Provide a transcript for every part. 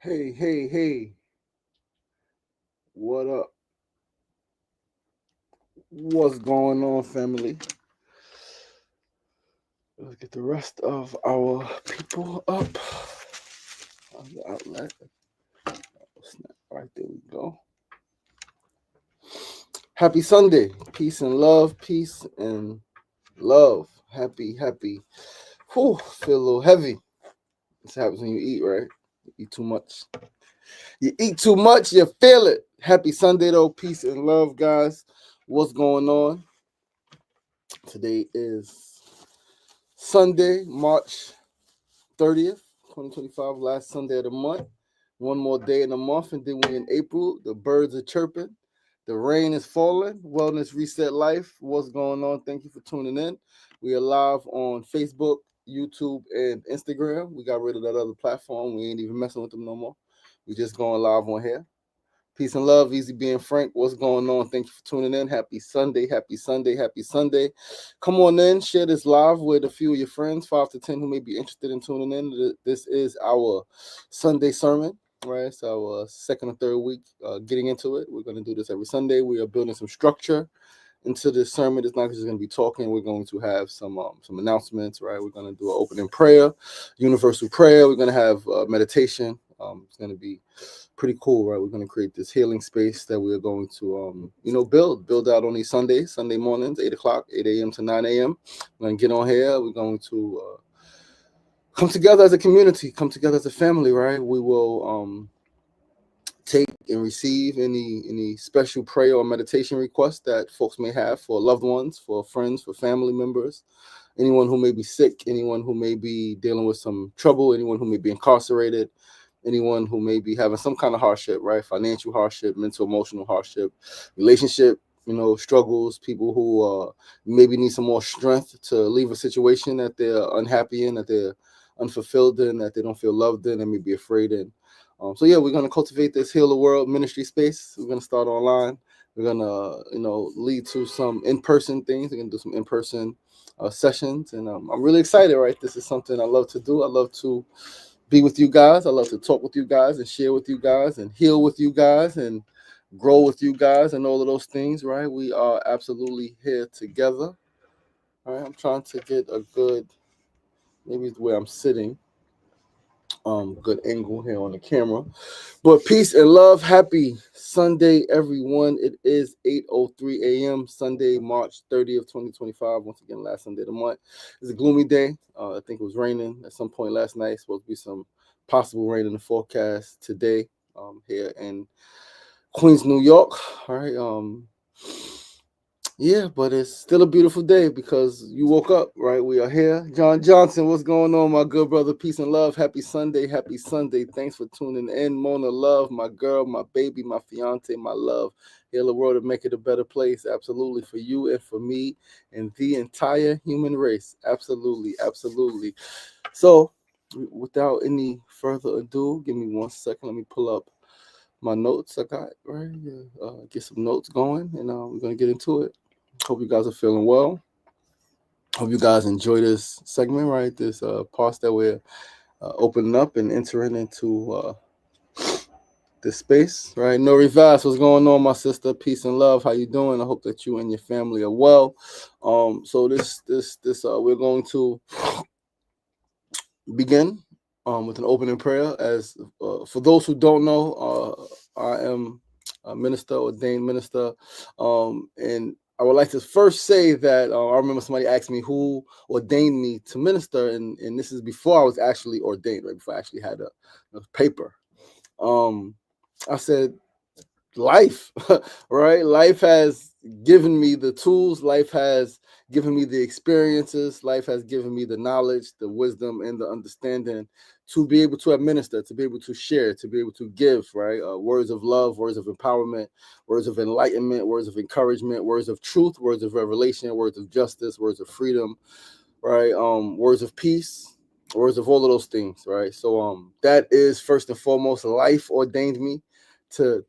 Hey, hey, hey, what up? What's going on, family? Let's get the rest of our people up on the outlet. Snap. All right, there we go. Happy Sunday. Peace and love. Peace and love. Happy. Whew, feel a little heavy. This happens when you eat, right? You eat too much. You eat too much, you feel it. Happy Sunday, though. Peace and love, guys. What's going on? Today is Sunday, March 30th, 2025, last Sunday of the month. One more day in the month, and then we in April. The birds are chirping. The rain is falling. Wellness Reset Life. What's going on? Thank you for tuning in. We are live on Facebook, YouTube, and Instagram. We got rid of that other platform. We ain't even messing with them no more. We just going live on here. Peace and love, easy being frank. What's going on? Thank you for tuning in. Happy Sunday, happy Sunday, happy Sunday. Come on in, share this live with a few of your friends, 5 to 10, who may be interested in tuning in. This is our Sunday sermon, right? It's our second or third week getting into it. We're going to do this every Sunday. We are building some structure into this sermon. It's not just going to be talking. We're going to have some announcements, right? We're going to do an opening prayer, universal prayer. We're going to have meditation. It's going to be pretty cool, right? We're going to create this healing space that we are going to, build out on these Sunday mornings, 8 o'clock, 8 a.m. to 9 a.m. We're going to get on here. We're going to come together as a community, come together as a family, right? We will take and receive any special prayer or meditation requests that folks may have for loved ones, for friends, for family members, anyone who may be sick, anyone who may be dealing with some trouble, anyone who may be incarcerated, anyone who may be having some kind of hardship, right? Financial hardship, mental, emotional hardship, relationship, struggles, people who maybe need some more strength to leave a situation that they're unhappy in, that they're unfulfilled in, that they don't feel loved in, and may be afraid in. So yeah, we're gonna cultivate this Heal the World ministry space. We're gonna start online. We're gonna, lead to some in-person things. We're gonna do some in-person sessions, and I'm really excited. Right, this is something I love to do. I love to be with you guys. I love to talk with you guys and share with you guys and heal with you guys and grow with you guys and all of those things. Right, we are absolutely here together. All right, I'm trying to get a good, maybe the way I'm sitting, good angle here on the camera. But peace and love. Happy Sunday, everyone. It is 8:03 a.m. Sunday, March 30th, 2025. Once again, last Sunday of the month. It's a gloomy day. I think it was raining at some point last night. Supposed to be some possible rain in the forecast today here in Queens, New York. All right. Yeah, but it's still a beautiful day because you woke up, right? We are here. John Johnson, what's going on, my good brother? Peace and love. Happy Sunday. Happy Sunday. Thanks for tuning in. Mona Love, my girl, my baby, my fiance, my love. Heal the world and make it a better place. Absolutely. For you and for me and the entire human race. Absolutely. Absolutely. So, without any further ado, give me 1 second. Let me pull up my notes I got, right? Get some notes going, and we're going to get into it. Hope you guys are feeling well. Hope you guys enjoy this segment, right? This part that we're opening up and entering into this space, right? Nori Vass, what's going on, my sister? Peace and love. How you doing? I hope that you and your family are well. So this we're going to begin with an opening prayer. As for those who don't know, I am a minister, ordained minister, and I would like to first say that I remember somebody asked me who ordained me to minister, and this is before I was actually ordained, right before I actually had a paper. I said life, right? Life has given me the tools, life has given me the experiences, life has given me the knowledge, the wisdom, and the understanding to be able to administer, to be able to share, to be able to give, right? Words of love, words of empowerment, words of enlightenment, words of encouragement, words of truth, words of revelation, words of justice, words of freedom, right? Words of peace, words of all of those things, right? So that is first and foremost, life ordained me to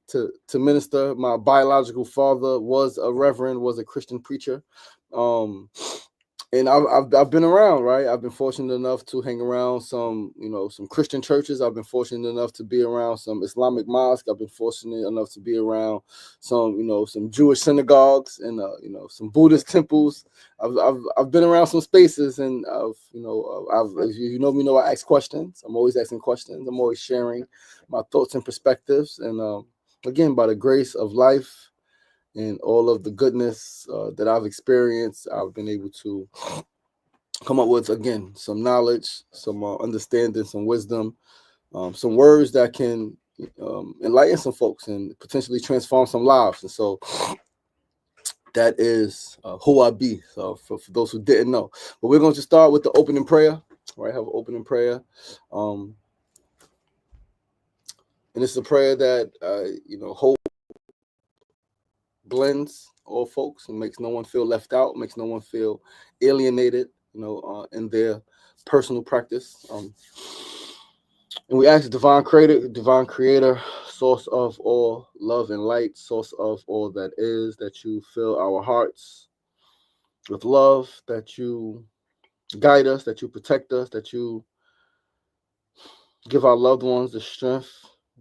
minister. My biological father was a reverend, was a Christian preacher. Um, And I've been around, right? I've been fortunate enough to hang around some, some Christian churches. I've been fortunate enough to be around some Islamic mosques. I've been fortunate enough to be around some, some Jewish synagogues and, some Buddhist temples. I've been around some spaces, and if you know me, I ask questions. I'm always asking questions. I'm always sharing my thoughts and perspectives. And again, by the grace of life and all of the goodness that I've experienced, I've been able to come up with, again, some knowledge, some understanding, some wisdom, some words that can enlighten some folks and potentially transform some lives. And so that is who I be. So for those who didn't know, but we're going to start with the opening prayer. Right, have an opening prayer. And it's a prayer that hope blends all folks and makes no one feel left out, makes no one feel alienated, in their personal practice. And we ask the divine creator, source of all love and light, source of all that is, that you fill our hearts with love, that you guide us, that you protect us, that you give our loved ones the strength,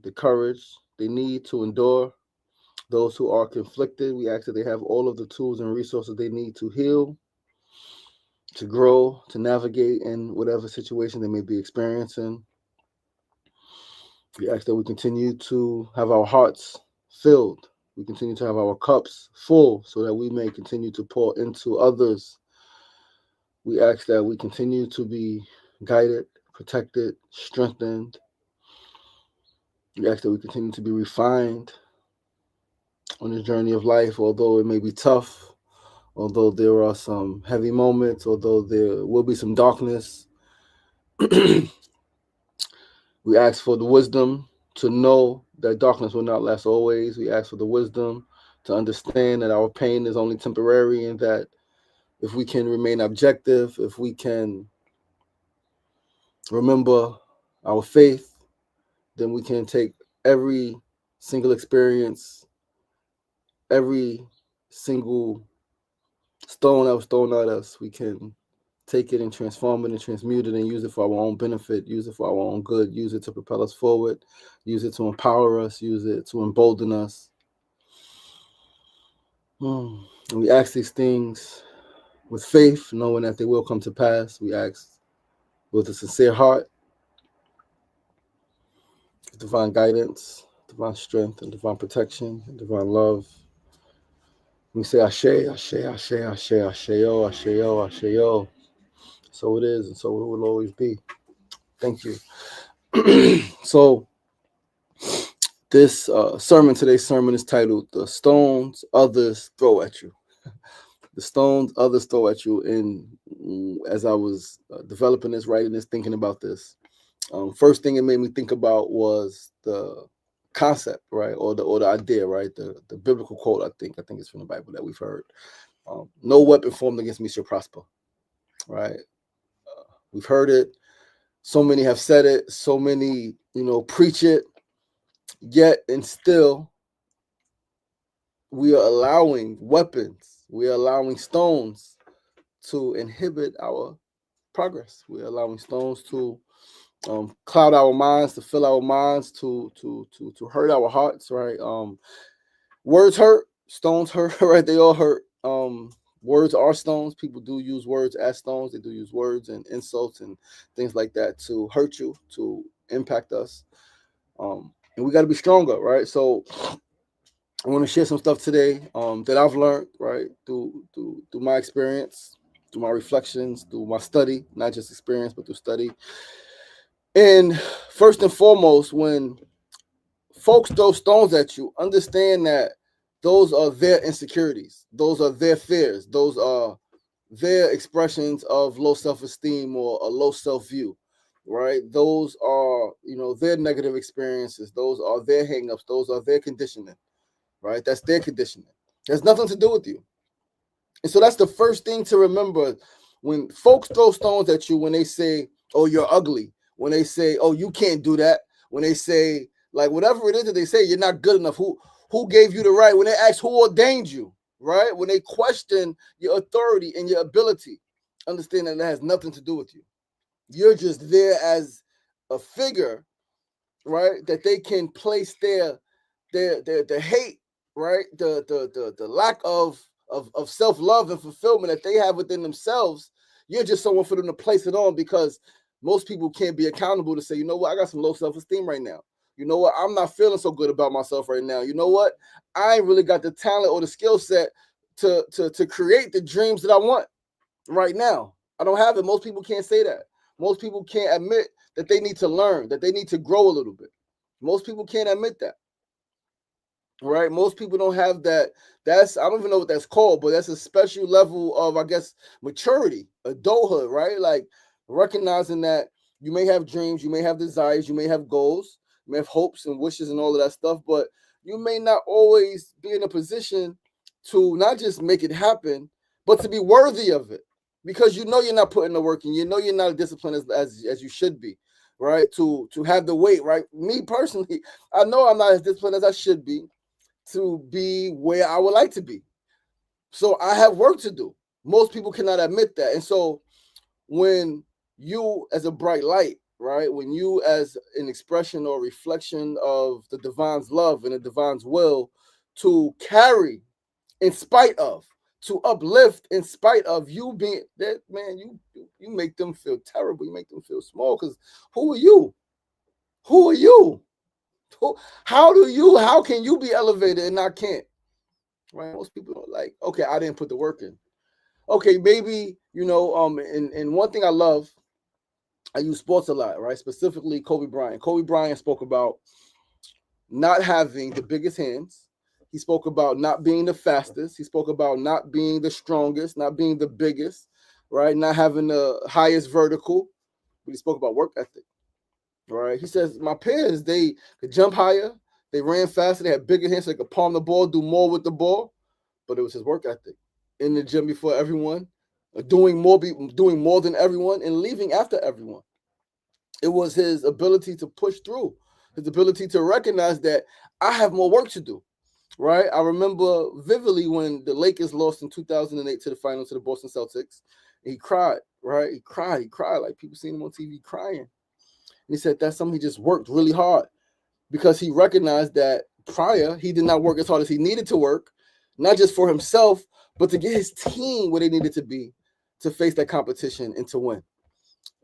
the courage they need to endure. Those who are conflicted, we ask that they have all of the tools and resources they need to heal, to grow, to navigate in whatever situation they may be experiencing. We ask that we continue to have our hearts filled. We continue to have our cups full so that we may continue to pour into others. We ask that we continue to be guided, protected, strengthened. We ask that we continue to be refined on this journey of life, although it may be tough, although there are some heavy moments, although there will be some darkness. We ask for the wisdom to know that darkness will not last always. We ask for the wisdom to understand that our pain is only temporary, and that if we can remain objective, if we can remember our faith, then we can take every single experience, every single stone that was thrown at us, we can take it and transform it and transmute it and use it for our own benefit, use it for our own good, use it to propel us forward, use it to empower us, use it to embolden us. And we ask these things with faith, knowing that they will come to pass. We ask with a sincere heart, divine guidance, divine strength, and divine protection, and divine love. We say Ashe, Ashe, Ashe, Ashe, Asheo, Asheo, Asheo. So it is, and so it will always be. Thank you. So this today's sermon is titled "The Stones Others Throw at You." The stones others throw at you. And as I was developing this, writing this, thinking about this, first thing it made me think about was the concept, right, or the idea, right, the biblical quote. I think it's from the Bible that we've heard. No weapon formed against me shall prosper. Right? We've heard it. So many have said it. So many, preach it. Yet and still, we are allowing weapons. We are allowing stones to inhibit our progress. We are allowing stones to cloud our minds, to fill our minds, to hurt our hearts. Right? Words hurt. Stones hurt. Right? They all hurt. Words are stones. People do use words as stones. They do use words and insults and things like that to hurt you, to impact us. And we got to be stronger, right? So I want to share some stuff today that I've learned, right, through my experience, through my reflections, through my study, not just experience, but through study. And first and foremost, when folks throw stones at you, understand that those are their insecurities. Those are their fears. Those are their expressions of low self-esteem or a low self-view, right? Those are, their negative experiences. Those are their hangups. Those are their conditioning, right? That's their conditioning. It has nothing to do with you. And so that's the first thing to remember. When folks throw stones at you, when they say, oh, you're ugly, when they say, oh, you can't do that, when they say, like, whatever it is that they say, you're not good enough. Who gave you the right? When they ask who ordained you, right? When they question your authority and your ability, Understand that has nothing to do with you. You're just there as a figure, right? That they can place their hate, right? The lack of self-love and fulfillment that they have within themselves. You're just someone for them to place it on, because most people can't be accountable to say, you know what, I got some low self-esteem right now. You know what, I'm not feeling so good about myself right now. You know what, I ain't really got the talent or the skill set to create the dreams that I want right now. I don't have it. Most people can't say that. Most people can't admit that they need to learn, that they need to grow a little bit. Most people can't admit that. Right? Most people don't have that. That's, I don't even know what that's called, but that's a special level of, I guess, maturity, adulthood, right? Like recognizing that you may have dreams, you may have desires, you may have goals, you may have hopes and wishes and all of that stuff, but you may not always be in a position to not just make it happen, but to be worthy of it. Because you know you're not putting the work in, you know you're not as disciplined as you should be, right? To have the weight, right? Me personally, I know I'm not as disciplined as I should be to be where I would like to be. So I have work to do. Most people cannot admit that. And so when you as a bright light, right? When you as an expression or reflection of the divine's love and the divine's will to carry in spite of, to uplift in spite of you being that, man, you make them feel terrible. You make them feel small, because who are you? Who are you? How can you be elevated and I can't? Right? Most people don't like, okay, I didn't put the work in. Okay, maybe, and one thing I love, I use sports a lot, right? Specifically Kobe Bryant. Kobe Bryant spoke about not having the biggest hands. He spoke about not being the fastest. He spoke about not being the strongest, not being the biggest, right? Not having the highest vertical. But he spoke about work ethic. Right? He says, my peers, they could jump higher, they ran faster, they had bigger hands, so they could palm the ball, do more with the ball. But it was his work ethic. In the gym before everyone, doing more than everyone, and leaving after everyone. It was his ability to push through, his ability to recognize that I have more work to do. Right? I remember vividly when the Lakers lost in 2008 to the finals to the Boston Celtics. He cried, right? He cried like people seen him on TV crying. And he said that's something he just worked really hard, because he recognized that prior he did not work as hard as he needed to work, not just for himself, but to get his team where they needed to be to face that competition and to win.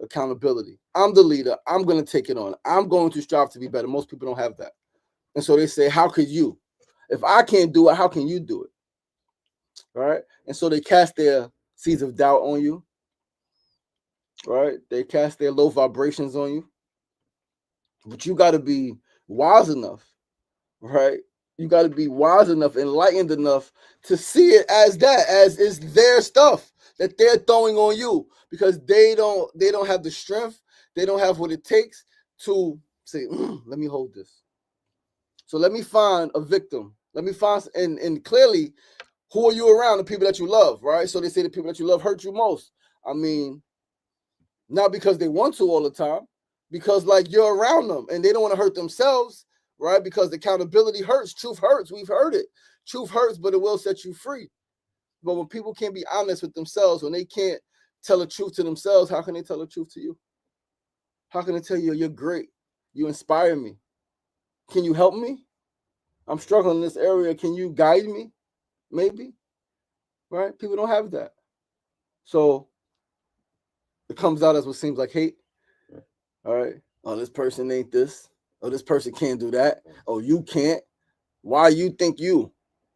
Accountability. I'm the leader. I'm going to take it on. I'm going to strive to be better. Most people don't have that. And so they say, how could you? If I can't do it, how can you do it? Right? And so they cast their seeds of doubt on you. Right? They cast their low vibrations on you. But you got to be wise enough, right? You got to be wise enough, enlightened enough to see it as that, as it's their stuff that they're throwing on you, because they don't have the strength, they don't have what it takes to say, let me hold this. So let me find a victim. Let me find, and clearly, who are you around? The people that you love, right? So they say the people that you love hurt you most. I mean, not because they want to all the time, because like you're around them and they don't want to hurt themselves, right? Because accountability hurts, truth hurts. We've heard it. Truth hurts, but it will set you free. But when people can't be honest with themselves, when they can't tell the truth to themselves, how can they tell the truth to you? How can they tell you you're great? You inspire me. Can you help me? I'm struggling in this area. Can you guide me? Maybe, right? People don't have that. So it comes out as what seems like hate. All right. Oh, this person ain't this. Oh, this person can't do that. Oh, you can't. Why you think you?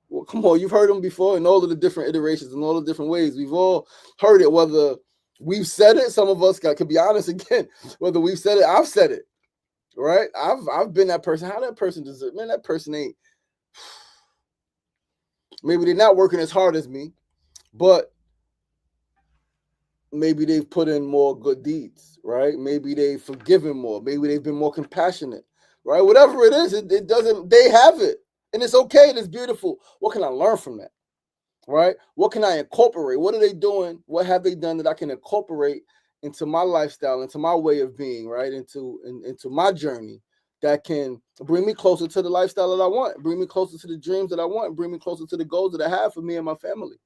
Well, come on, you've heard them before in all of the different iterations and all the different ways. We've all heard it, whether we've said it, some of us could be honest again, whether we've said it, I've said it. Right? I've been that person. How that person does it? Man, that person ain't. Maybe they're not working as hard as me, but maybe they've put in more good deeds, right? Maybe they've forgiven more. Maybe they've been more compassionate, right? Whatever it is, it doesn't, they have it. And it's okay. And it's beautiful. What can I learn from that, right? What can I incorporate? What are they doing? What have they done that I can incorporate into my lifestyle, into my way of being, right? Into my journey that can bring me closer to the lifestyle that I want, bring me closer to the dreams that I want, bring me closer to the goals that I have for me and my family,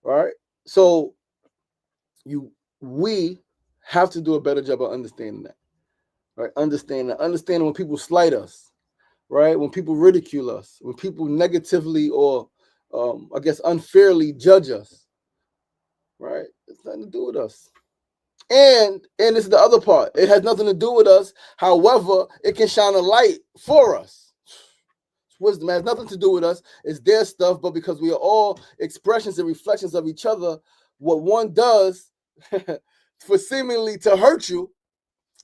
right? So We have to do a better job of understanding that, right? Understanding when people slight us, right? When people ridicule us, when people negatively or I guess unfairly judge us, right? It's nothing to do with us. And this is the other part. It has nothing to do with us. However, it can shine a light for us. Wisdom has nothing to do with us. It's their stuff, but because we are all expressions and reflections of each other, what one does for seemingly to hurt you,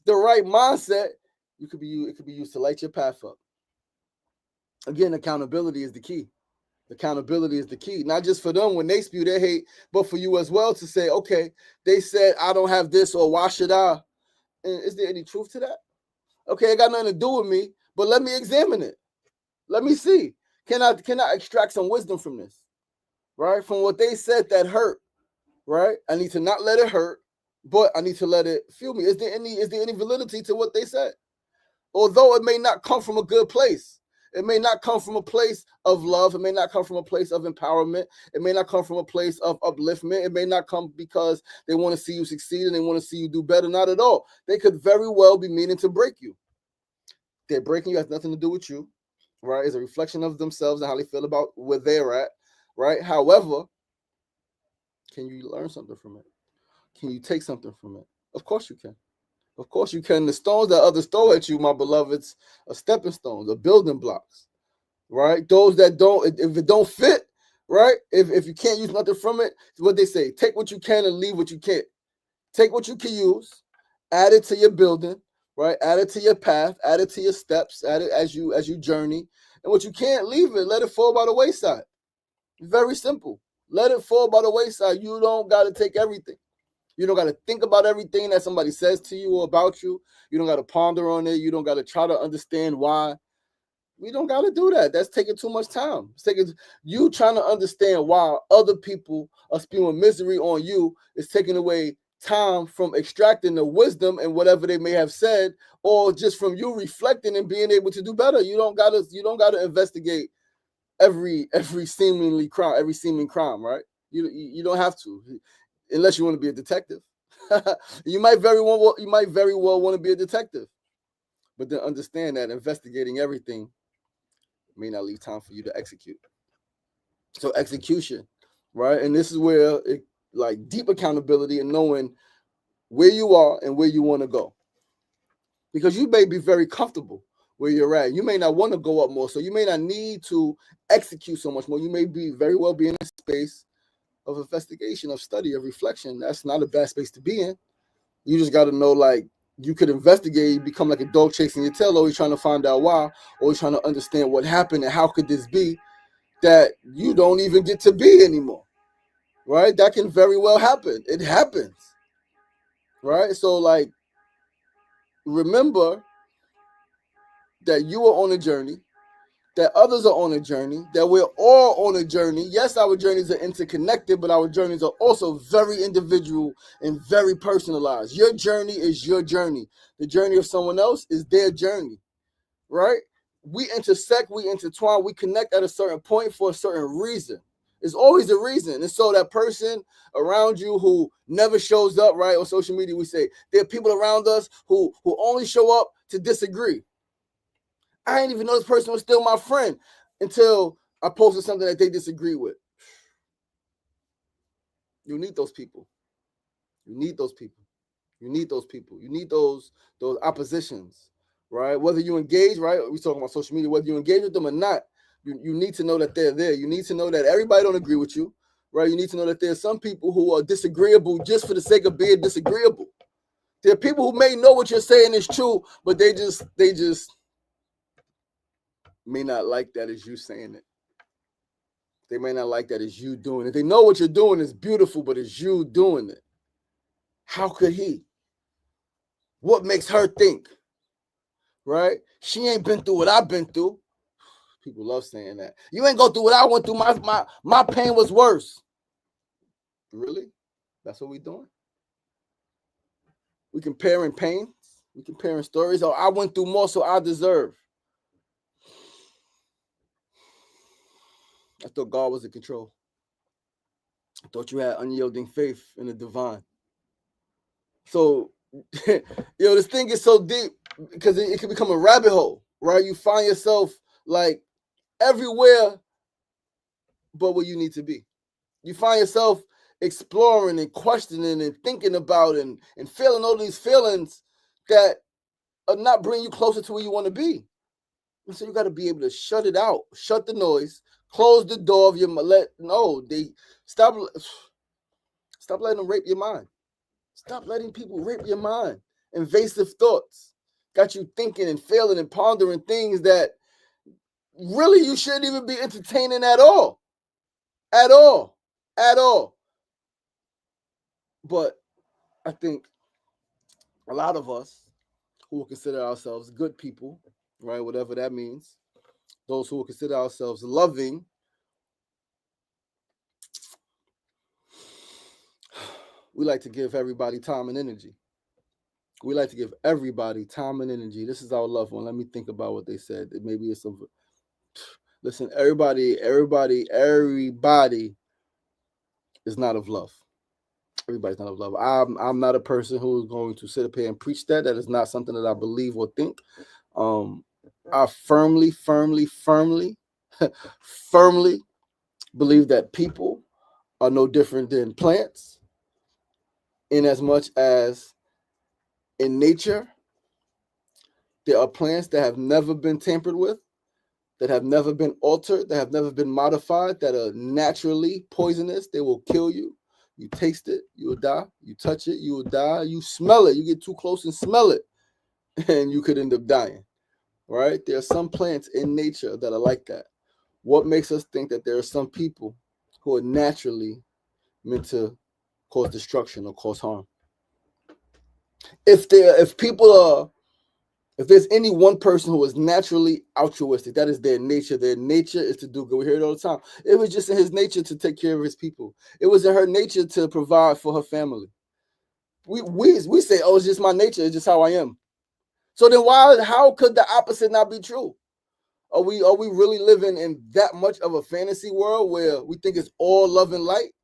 the right mindset, it could be used to light your path up. Again, accountability is the key. Accountability is the key, not just for them when they spew their hate, but for you as well to say, okay, they said I don't have this, or why should I? And is there any truth to that? Okay, it got nothing to do with me, but let me examine it. Let me see. Can I extract some wisdom from this? Right? From what they said that hurt, right? I need to not let it hurt, but I need to let it feel me. Is there any validity to what they said? Although it may not come from a good place. It may not come from a place of love. It may not come from a place of empowerment. It may not come from a place of upliftment. It may not come because they want to see you succeed and they want to see you do better. Not at all. They could very well be meaning to break you. They're breaking you, has nothing to do with you, right? It's a reflection of themselves and how they feel about where they're at, right? However, can you learn something from it? Can you take something from it? Of course you can. Of course you can. The stones that others throw at you, my beloveds, are stepping stones, are building blocks, right? Those that don't, if it don't fit, right? If you can't use nothing from it, it's what they say, take what you can and leave what you can't. Take what you can use, add it to your building, right? Add it to your path, add it to your steps, add it as you journey. And what you can't, leave it, let it fall by the wayside. Very simple. Let it fall by the wayside. You don't got to take everything. You don't got to think about everything that somebody says to you or about you. You don't got to ponder on it. You don't got to try to understand why. We don't got to do that. That's taking too much time. It's taking you trying to understand why other people are spewing misery on you is taking away time from extracting the wisdom and whatever they may have said, or just from you reflecting and being able to do better. You don't gotta investigate every seemingly crime, every seeming crime, right? You don't have to, unless you want to be a detective. You might very well want to be a detective, but then understand that investigating everything may not leave time for you to execute. So execution, right? And this is where like deep accountability and knowing where you are and where you want to go, because you may be very comfortable where you're at. You may not want to go up more, so you may not need to execute so much more. You may be very well be in a space of investigation, of study, of reflection. That's not a bad space to be in. You just got to know, like, you could investigate, you become like a dog chasing your tail, always trying to find out why, always trying to understand what happened and how could this be that you don't even get to be anymore, right? That can very well happen. It happens, right? So, like, remember that you are on a journey, that others are on a journey, that we're all on a journey. Yes, our journeys are interconnected, but our journeys are also very individual and very personalized. Your journey is your journey. The journey of someone else is their journey, right? We intersect, we intertwine, we connect at a certain point for a certain reason. It's always a reason. And so that person around you who never shows up, right, on social media, we say there are people around us who only show up to disagree. I didn't even know this person was still my friend until I posted something that they disagree with. You need those people. You need those people. You need those people. You need those oppositions, right? Whether you engage, right? We talking about social media. Whether you engage with them or not, you need to know that they're there. You need to know that everybody don't agree with you, right? You need to know that there's some people who are disagreeable just for the sake of being disagreeable. There are people who may know what you're saying is true, but they just may not like that as you saying it. They may not like that as you doing it. They know what you're doing is beautiful, but it's you doing it. How could he? What makes her think? Right? She ain't been through what I've been through. People love saying that. You ain't go through what I went through. My pain was worse. Really? That's what we doing? We comparing pains. We comparing stories. Oh, I went through more, so I deserve. I thought God was in control. I thought you had unyielding faith in the divine. So, this thing is so deep because it can become a rabbit hole, right? You find yourself like everywhere but where you need to be. You find yourself exploring and questioning and thinking about and feeling all these feelings that are not bringing you closer to where you want to be. And so you got to be able to shut it out, shut the noise, close the door of your stop letting them rape your mind. Stop letting people rape your mind. Invasive thoughts got you thinking and feeling and pondering things that really you shouldn't even be entertaining at all. At all. At all. But I think a lot of us who will consider ourselves good people, right? Whatever that means. Those who will consider ourselves loving, we like to give everybody time and energy. We like to give everybody time and energy. This is our loved one. Let me think about what they said. Maybe it's some. Listen, everybody is not of love. Everybody's not of love. I'm not a person who is going to sit up here and preach that. That is not something that I believe or think. I firmly believe that people are no different than plants, in as much as in nature there are plants that have never been tampered with, that have never been altered, that have never been modified, that are naturally poisonous. They will kill you. You taste it, you will die. You touch it, you will die. You smell it, you get too close and smell it, and you could end up dying. Right? There are some plants in nature that are like that. What makes us think that there are some people who are naturally meant to cause destruction or cause harm? If there's any one person who is naturally altruistic, that is their nature. Their nature is to do good. We hear it all the time. It was just in his nature to take care of his people. It was in her nature to provide for her family. We say, oh, it's just my nature. It's just how I am. So then how could the opposite not be true? Are we really living in that much of a fantasy world where we think it's all love and light?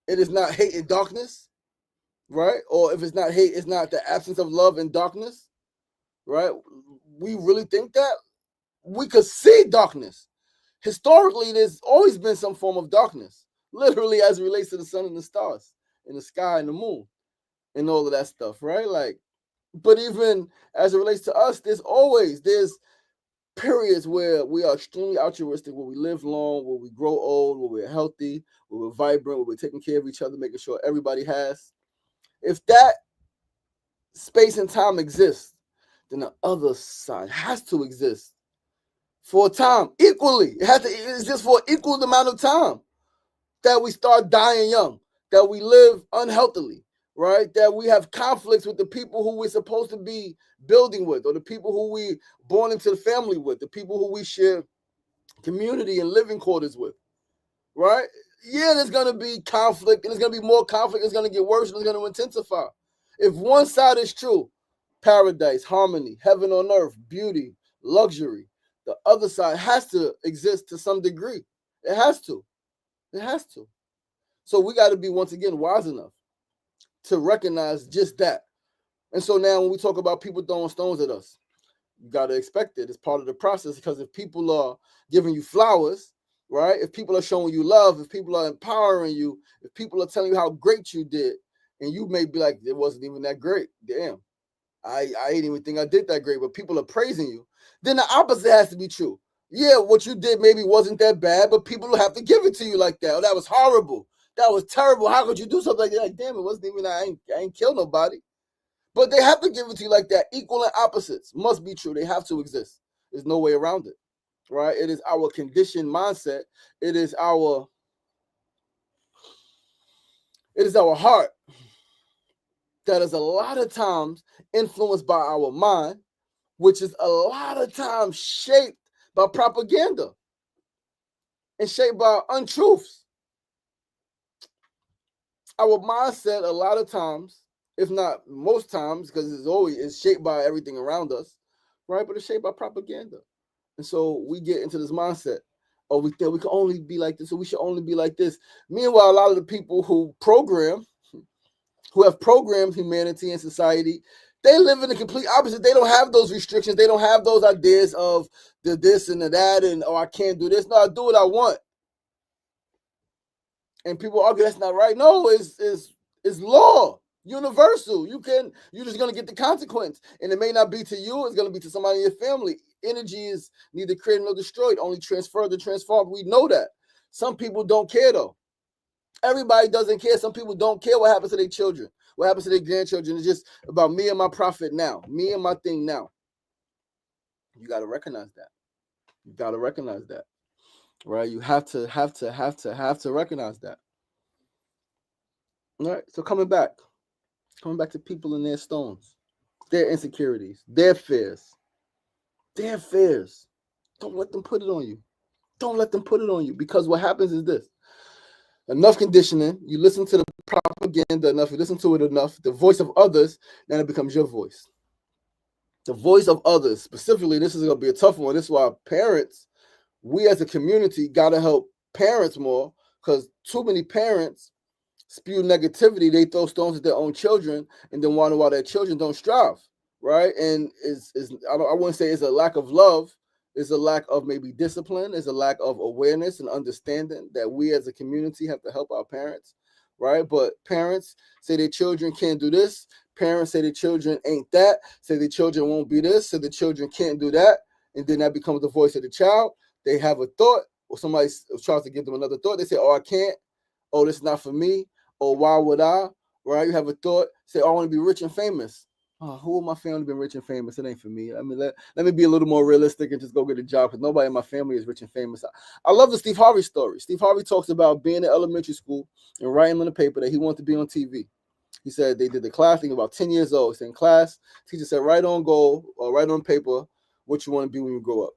It is not hate and darkness, right? Or if it's not hate, it's not the absence of love and darkness, right? We really think that? We could see darkness. Historically, there's always been some form of darkness, literally as it relates to the sun and the stars and the sky and the moon and all of that stuff, right? Like, but even as it relates to us, there's periods where we are extremely altruistic, where we live long, where we grow old, where we're healthy, where we're vibrant, where we're taking care of each other, making sure everybody has. If that space and time exists, then the other side has to exist for a time equally. It has to exist for an equal amount of time that we start dying young, that we live unhealthily, right? That we have conflicts with the people who we're supposed to be building with, or the people who we born into the family with, the people who we share community and living quarters with, right? Yeah, there's going to be conflict, and there's going to be more conflict. It's going to get worse, and it's going to intensify. If one side is true, paradise, harmony, heaven on earth, beauty, luxury, the other side has to exist to some degree. It has to. It has to. So we got to be, once again, wise enough to recognize just that. And so now when we talk about people throwing stones at us, you got to expect it. It's part of the process, because if people are giving you flowers, right? If people are showing you love, if people are empowering you, if people are telling you how great you did, and you may be like, it wasn't even that great. Damn, I didn't even think I did that great, but people are praising you. Then the opposite has to be true. Yeah, what you did maybe wasn't that bad, but people will have to give it to you like that. Oh, that was horrible. That was terrible. How could you do something like that? Like, damn, it wasn't even, I ain't killed nobody. But they have to give it to you like that. Equal and opposites must be true. They have to exist. There's no way around it, right? It is our conditioned mindset. It is our heart that is a lot of times influenced by our mind, which is a lot of times shaped by propaganda and shaped by untruths. Our mindset, a lot of times, if not most times, because it's shaped by everything around us, right? But it's shaped by propaganda. And so we get into this mindset. Oh, we think we can only be like this, or we should only be like this. Meanwhile, a lot of the people who program who have programmed humanity and society, they live in the complete opposite. They don't have those restrictions. They don't have those ideas of the this and the that and, oh, I can't do this. No, I do what I want. And people argue that's not right. No, it's law, universal. You're just gonna get the consequence, and it may not be to you. It's gonna be to somebody in your family. Energy is neither created nor destroyed, only transferred or transformed. We know that. Some people don't care though. Everybody doesn't care. Some people don't care what happens to their children, what happens to their grandchildren. It's just about me and my profit now, me and my thing now. You got to recognize that. You got to recognize that, right? You have to recognize that. All right. So coming back to people and their stones, their insecurities, their fears. Don't let them put it on you. Don't let them put it on you, because what happens is this. Enough conditioning, you listen to the propaganda enough, you listen to it enough, the voice of others, then it becomes your voice. The voice of others, specifically, this is going to be a tough one. This is why parents, we as a community got to help parents more, because too many parents spew negativity. They throw stones at their own children and then wonder why their children don't strive, right? And I wouldn't say it's a lack of love. It's a lack of maybe discipline. It's a lack of awareness and understanding that we as a community have to help our parents, right? But parents say their children can't do this. Parents say their children ain't that. Say their children won't be this. Say the children can't do that. And then that becomes the voice of the child. They have a thought, or somebody tries to give them another thought. They say, oh, I can't. Oh, this is not for me. Or why would I? Right? You have a thought. Say, oh, I want to be rich and famous. Oh, who in my family been rich and famous? It ain't for me. I mean, let me be a little more realistic and just go get a job, because nobody in my family is rich and famous. I love the Steve Harvey story. Steve Harvey talks about being in elementary school and writing on the paper that he wanted to be on TV. He said they did the class thing about 10 years old. He said in class, teacher said, write on goal or write on paper what you want to be when you grow up.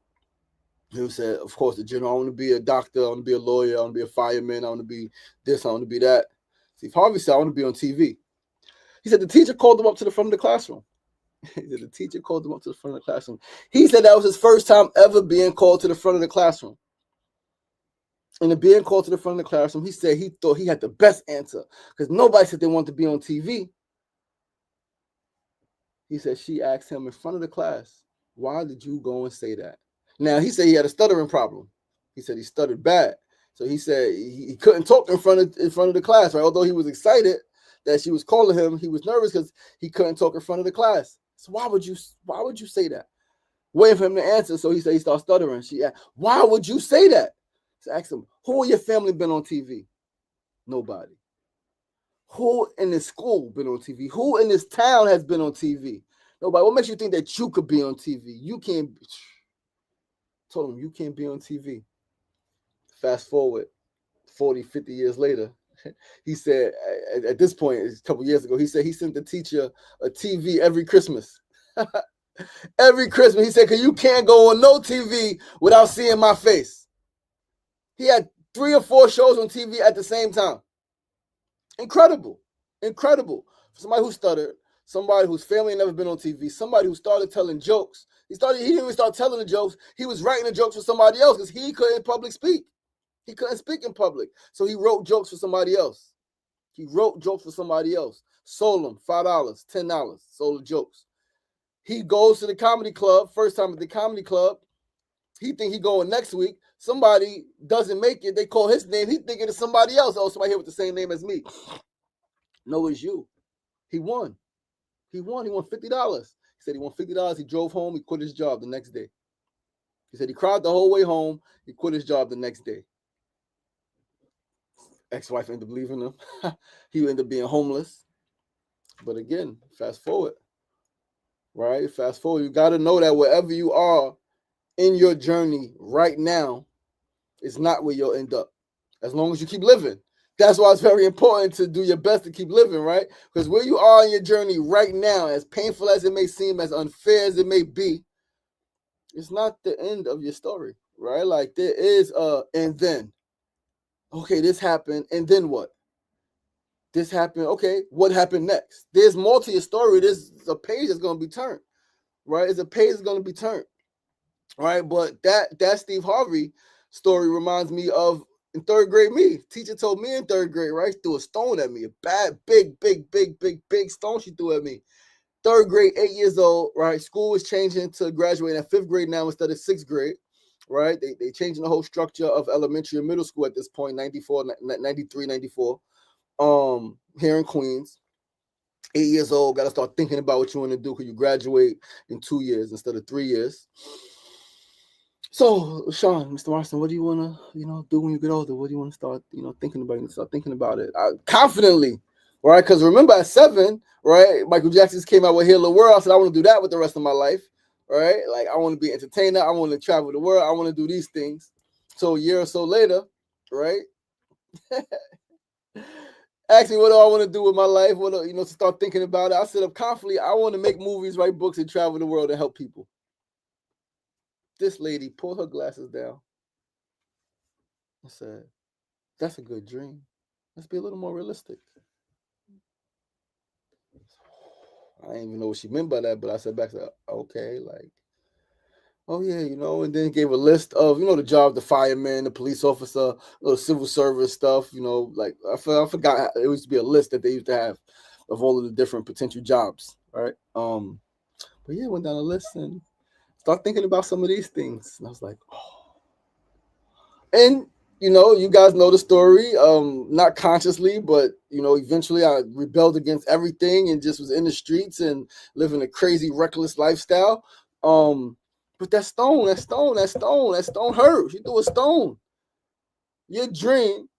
He said, of course, the general, I want to be a doctor, I want to be a lawyer, I want to be a fireman, I want to be this, I want to be that. Steve Harvey said, I want to be on TV. He said the teacher called him up to the front of the classroom. He said the teacher called him up to the front of the classroom. He said that was his first time ever being called to the front of the classroom. And in being called to the front of the classroom, he said he thought he had the best answer, because nobody said they wanted to be on TV. He said she asked him in front of the class, why did you go and say that? Now, he said he had a stuttering problem. He said he stuttered bad. So he said he couldn't talk in front of the class, right? Although he was excited that she was calling him, he was nervous because he couldn't talk in front of the class. So why would you say that? Waiting for him to answer. So he said he started stuttering. She asked, why would you say that? So asked him, who in your family been on TV? Nobody. Who in this school been on TV? Who in this town has been on TV? Nobody. What makes you think that you could be on TV? You can't. Told him you can't be on TV. Fast forward 40, 50 years later, he said, at this point, a couple years ago, he said he sent the teacher a TV every Christmas. Every Christmas. He said, because you can't go on no TV without seeing my face. He had 3 or 4 shows on TV at the same time. Incredible. For somebody who stuttered, somebody whose family never been on TV, somebody who started telling jokes. He didn't even start telling the jokes. He was writing the jokes for somebody else, because he couldn't public speak. He couldn't speak in public. So he wrote jokes for somebody else. Sold them $5, $10, sold the jokes. He goes to the comedy club, first time at the comedy club. He think he going next week. Somebody doesn't make it. They call his name. He thinking it's somebody else. Oh, somebody here with the same name as me. No, it's you. He won. He won $50. He said he won $50. He drove home. He quit his job the next day. He said he cried the whole way home. He quit his job the next day. Ex-wife ended up leaving him. He ended up being homeless. But again, fast forward. Right? Fast forward. You got to know that wherever you are in your journey right now, it's not where you'll end up. As long as you keep living. That's why it's very important to do your best to keep living, right? Because where you are in your journey right now, as painful as it may seem, as unfair as it may be, it's not the end of your story, right? Like there is and then. Okay, this happened, and then what? This happened, okay, what happened next? There's more to your story. There's a page that's going to be turned, right? There's a page that's going to be turned, right? But that Steve Harvey story reminds me of, in third grade me. Teacher told me in third grade, right? She threw a stone at me. A bad, big stone she threw at me. Third grade, 8 years old, right? School was changing to graduate at fifth grade now instead of sixth grade, right? They changing the whole structure of elementary and middle school at this point, 94, 93, 94. Here in Queens. 8 years old, got to start thinking about what you want to do because you graduate in 2 years instead of 3 years. So, Sean, Mr. Marston, what do you want to, do when you get older? What do you want to start, thinking about? You start thinking about it confidently, right? Because remember, at 7, right, Michael Jackson came out with "Heal the World." I said, I want to do that with the rest of my life, right? Like, I want to be an entertainer. I want to travel the world. I want to do these things. So, a year or so later, right? Ask me what do I want to do with my life? What to start thinking about it. I said, confidently, I want to make movies, write books, and travel the world and help people. This lady pulled her glasses down. I said, that's a good dream. Let's be a little more realistic. I didn't even know what she meant by that, but I said back to her, okay, like, oh yeah, and then gave a list of, the job, the fireman, the police officer, the civil service stuff, like I forgot it used to be a list that they used to have of all of the different potential jobs, right? But yeah, went down the list and start thinking about some of these things. And I was like, oh. And, you guys know the story, not consciously, but, eventually I rebelled against everything and just was in the streets and living a crazy, reckless lifestyle. But that stone hurt. You threw a stone. Your dream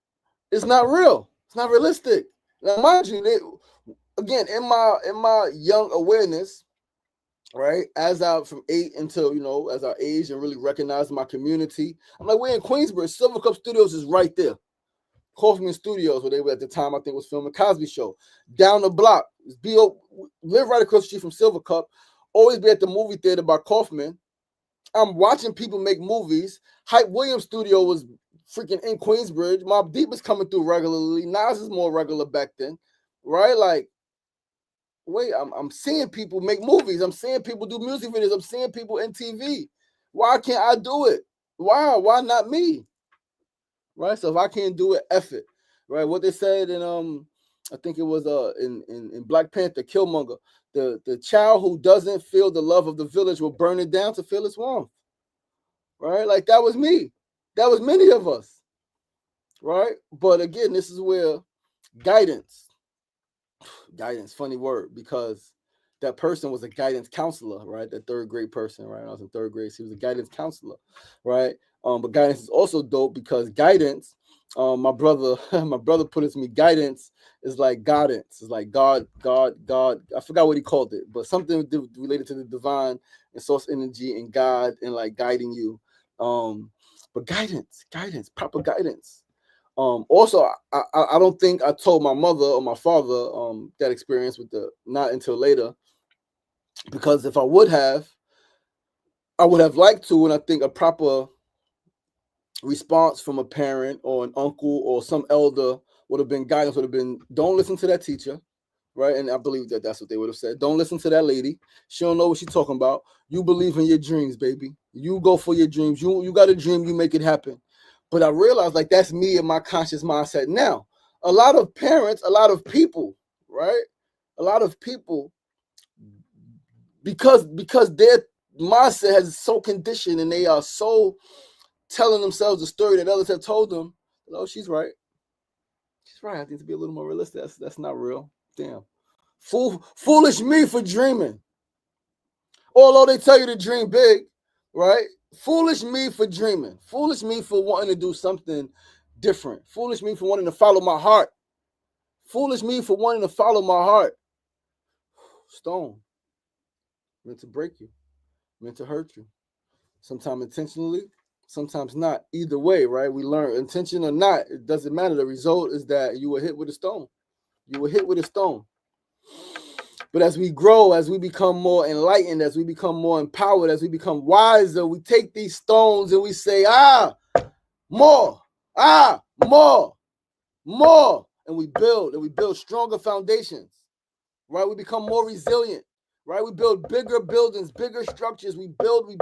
is not real. It's not realistic. Now, mind you, again, in my young awareness, right, as I from 8 until as I age and really recognize my community, I'm like, we're in Queensbridge. Silver Cup Studios is right there. Kaufman Studios, where they were at the time, I think was filming Cosby Show. Down the block, live right across the street from Silver Cup. Always be at the movie theater by Kaufman. I'm watching people make movies. Hype Williams Studio was freaking in Queensbridge. Mobb Deep is coming through regularly. Nas is more regular back then, right? Like, wait, I'm seeing people make movies. I'm seeing people do music videos. I'm seeing people in TV. Why can't I do it? Why not me? Right? So if I can't do it, F it. Right? What they said in I think it was in Black Panther, Killmonger, the child who doesn't feel the love of the village will burn it down to feel its warmth. Right? Like that was me. That was many of us. Right? But again, this is where guidance, funny word, because that person was a guidance counselor, right? That third grade person, right? I was in third grade. She was a guidance counselor, right? But guidance is also dope because guidance, my brother put it to me, guidance is like guidance. It's like God. I forgot what he called it, but something related to the divine and source energy and God and like guiding you. But guidance, proper guidance. Also, I don't think I told my mother or my father that experience with not until later, because if I would have liked to, and I think a proper response from a parent or an uncle or some elder would have been guidance, would have been, don't listen to that teacher, right? And I believe that that's what they would have said. Don't listen to that lady. She don't know what she's talking about. You believe in your dreams, baby. You go for your dreams. You got a dream, you make it happen. But I realized like that's me and my conscious mindset now. A lot of parents, a lot of people, right? A lot of people, because their mindset has so conditioned and they are so telling themselves the story that others have told them. Oh, she's right. She's right. I need to be a little more realistic. That's not real. Damn. Foolish me for dreaming. Although they tell you to dream big, right? Foolish me for dreaming. Foolish me for wanting to do something different. Foolish me for wanting to follow my heart. Foolish me for wanting to follow my heart. Stone. Meant to break you. Meant to hurt you. Sometimes intentionally, sometimes not. Either way, right? We learn intention or not. It doesn't matter. The result is that you were hit with a stone. You were hit with a stone. But as we grow, as we become more enlightened, as we become more empowered, as we become wiser, we take these stones and we say, more, more. And we build stronger foundations, right? We become more resilient, right? We build bigger buildings, bigger structures. We build.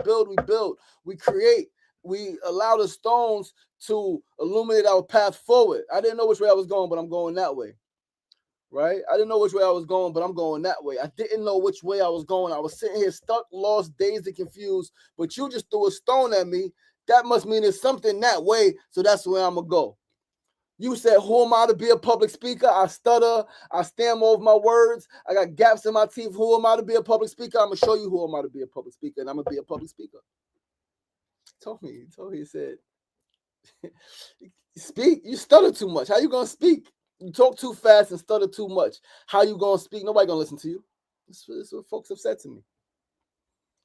We create we allow the stones to illuminate our path forward. I didn't know which way I was going, but I'm going that way. Right? I didn't know which way I was going, but I'm going that way. I didn't know which way I was going. I was sitting here stuck, lost, dazed, and confused, but you just threw a stone at me. That must mean there's something that way, so that's where I'm going to go. You said, who am I to be a public speaker? I stutter. I stammer over my words. I got gaps in my teeth. Who am I to be a public speaker? I'm going to show you who am I to be a public speaker, and I'm going to be a public speaker. He told me, he said, speak. You stutter too much. How you going to speak? You talk too fast and stutter too much. How you going to speak? Nobody going to listen to you. That's what folks have said to me.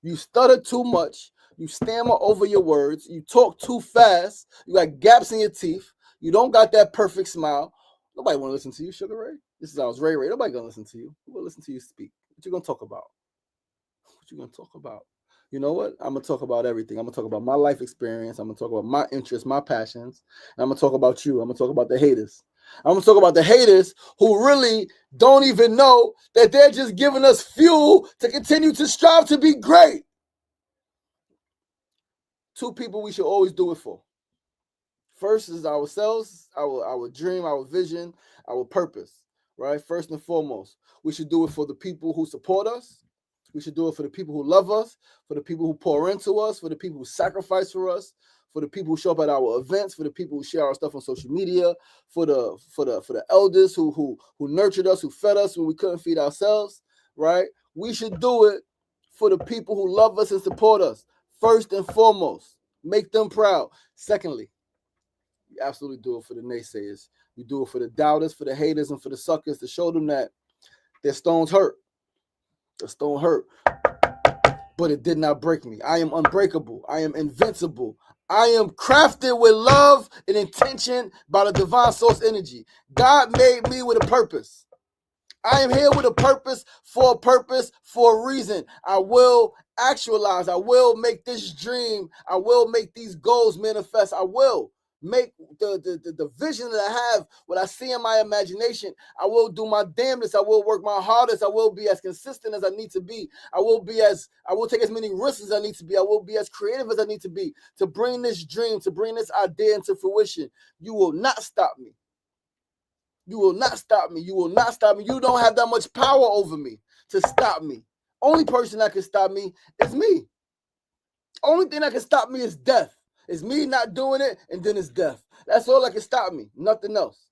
You stutter too much. You stammer over your words. You talk too fast. You got gaps in your teeth. You don't got that perfect smile. Nobody want to listen to you, Sugar Ray. This is Ray Ray. Nobody going to listen to you. Who will listen to you speak? What you going to talk about? What you going to talk about? You know what? I'm going to talk about everything. I'm going to talk about my life experience. I'm going to talk about my interests, my passions. And I'm going to talk about you. I'm going to talk about the haters. I'm going to talk about the haters who really don't even know that they're just giving us fuel to continue to strive to be great. Two people we should always do it for. First is ourselves, our dream, our vision, our purpose, right? First and foremost, we should do it for the people who support us. We should do it for the people who love us, for the people who pour into us, for the people who sacrifice for us, for the people who show up at our events, for the people who share our stuff on social media, for the elders who nurtured us, who fed us when we couldn't feed ourselves, right? We should do it for the people who love us and support us. First and foremost, make them proud. Secondly, you absolutely do it for the naysayers. You do it for the doubters, for the haters, and for the suckers to show them that their stones hurt. The stone hurt, but it did not break me. I am unbreakable. I am invincible. I am crafted with love and intention by the divine source energy. God made me with a purpose. I am here with a purpose, for a reason. I will actualize. I will make this dream. I will make these goals manifest. I will make the vision that I have, what I see in my imagination. I will do my damnedest. I will work my hardest. I will be as consistent as I need to be. I will take as many risks as I need to be. I will be as creative as I need to be to bring this dream, to bring this idea into fruition. You will not stop me. You will not stop me. You will not stop me. You don't have that much power over me to stop me. Only person that can stop me is me. Only thing that can stop me is death. It's me not doing it, and then it's death. That's all that can stop me. Nothing else.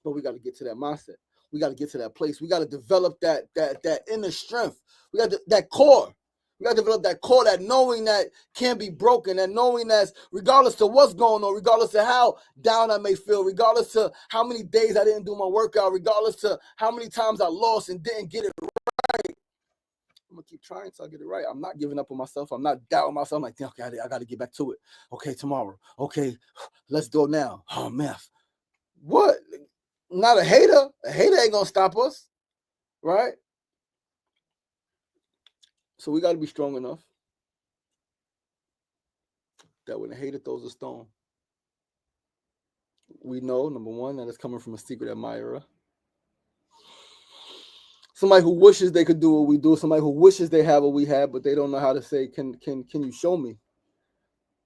But we got to get to that mindset. We got to get to that place. We got to develop that inner strength. We got that core. We got to develop that core, that knowing that can't be broken, that knowing that regardless to what's going on, regardless to how down I may feel, regardless to how many days I didn't do my workout, regardless to how many times I lost and didn't get it right, I'm going to keep trying until I get it right. I'm not giving up on myself. I'm not doubting myself. I'm like, okay, I got to get back to it. Okay, tomorrow. Okay, let's go now. Oh, man. What? Not a hater. A hater ain't going to stop us, right? So we got to be strong enough that when a hater throws a stone, we know, number one, that it's coming from a secret admirer. Somebody who wishes they could do what we do. Somebody who wishes they have what we have, but they don't know how to say, can you show me?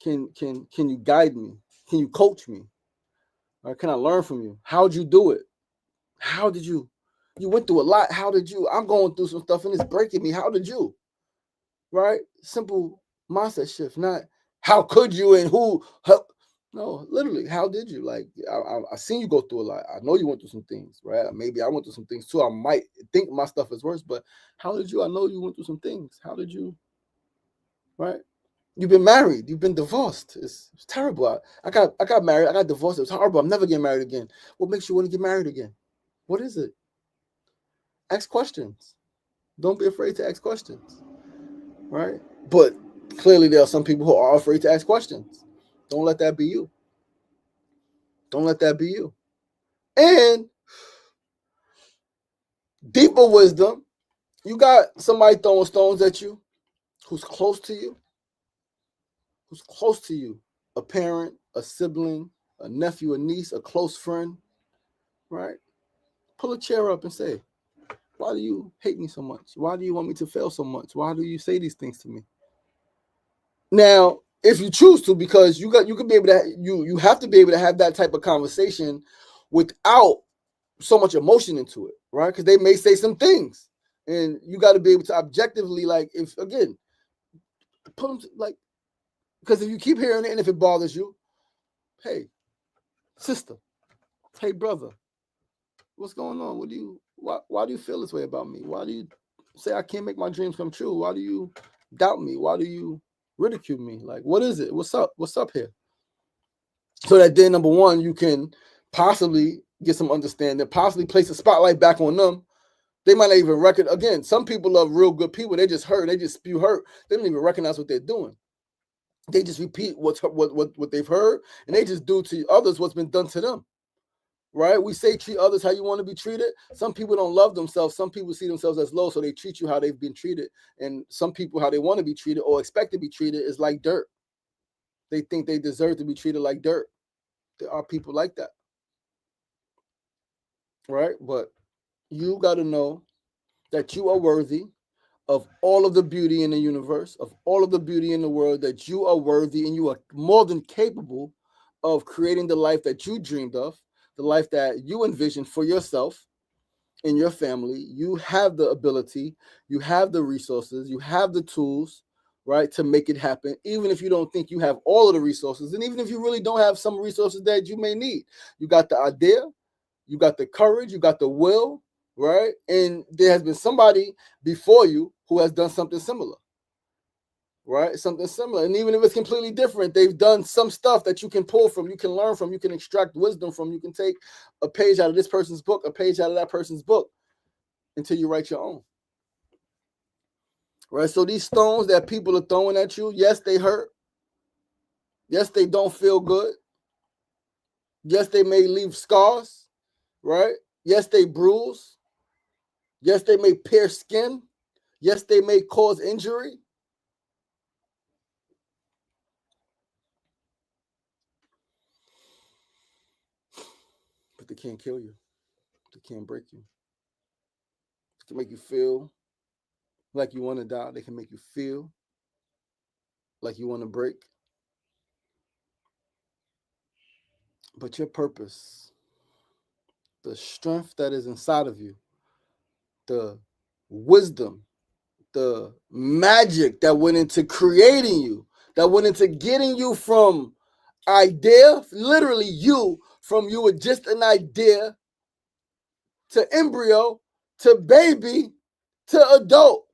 Can you guide me? Can you coach me? Or can I learn from you? How'd you do it? How did you? You went through a lot. How did you? I'm going through some stuff and it's breaking me. How did you? Right? Simple mindset shift. Not how could you and who help. No, literally, how did you? Like, I seen you go through a lot. I know you went through some things, right? Maybe I went through some things too. I might think my stuff is worse, but how did you? I know you went through some things. How did you? Right? You've been married. You've been divorced. It's terrible. I got married. I got divorced. It was horrible. I'm never getting married again. What makes you want to get married again? What is it? Ask questions. Don't be afraid to ask questions. Right? But clearly there are some people who are afraid to ask questions. Don't let that be you. Don't let that be you. And deeper wisdom, you got somebody throwing stones at you who's close to you. A parent, a sibling, a nephew, a niece, a close friend, right? Pull a chair up and say, why do you hate me so much? Why do you want me to fail so much? Why do you say these things to me? Now, if you choose to, because you can be able to, you have to be able to have that type of conversation without so much emotion into it, right? Because they may say some things, and you got to be able to objectively, like, if again, put them to, like, because if you keep hearing it and if it bothers you, hey, sister, hey, brother, what's going on? What do you, why do you feel this way about me? Why do you say I can't make my dreams come true? Why do you doubt me? Why do you ridicule me? Like, what is it? What's up? What's up here? So that then, number one, you can possibly get some understanding, possibly place a spotlight back on them. They might not even recognize. Again, some people are real good people. They just hurt. They just spew hurt. They don't even recognize what they're doing. They just repeat what they've heard, and they just do to others what's been done to them. Right? We say treat others how you want to be treated. Some people don't love themselves. Some people see themselves as low, so they treat you how they've been treated. And some people, how they want to be treated or expect to be treated is like dirt. They think they deserve to be treated like dirt. There are people like that. Right? But you got to know that you are worthy of all of the beauty in the universe, of all of the beauty in the world, that you are worthy and you are more than capable of creating the life that you dreamed of, the life that you envisioned for yourself and your family. You have the ability, you have the resources, you have the tools, right, to make it happen, even if you don't think you have all of the resources, and even if you really don't have some resources that you may need. You got the idea, you got the courage, you got the will, right? And there has been somebody before you who has done something similar, right? Something similar. And even if it's completely different, they've done some stuff that you can pull from, you can learn from, you can extract wisdom from, you can take a page out of this person's book, a page out of that person's book until you write your own. Right? So these stones that people are throwing at you, yes, they hurt. Yes, they don't feel good. Yes, they may leave scars, right? Yes, they bruise. Yes, they may pierce skin. Yes, they may cause injury. But they can't kill you. They can't break you. They can make you feel like you want to die. They can make you feel like you want to break. But your purpose, the strength that is inside of you, the wisdom, the magic that went into creating you, that went into getting you from idea, literally you, from you were just an idea to embryo to baby to adult.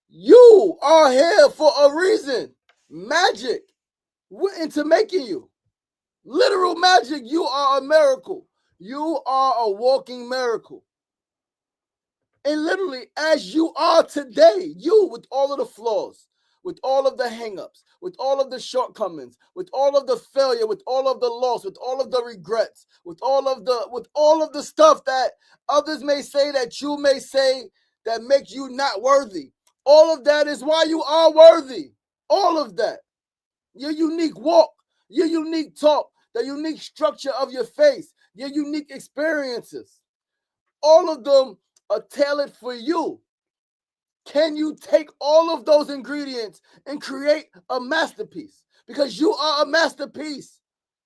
You are here for a reason. Magic went into making you. Literal magic. You are a miracle. You are a walking miracle. And literally, as you are today, you with all of the flaws, with all of the hangups, with all of the shortcomings, with all of the failure, with all of the loss, with all of the regrets, with all of the stuff that others may say, that you may say, that make you not worthy. All of that is why you are worthy. All of that. Your unique walk, your unique talk, the unique structure of your face, your unique experiences. All of them are tailored for you. Can you take all of those ingredients and create a masterpiece? Because you are a masterpiece.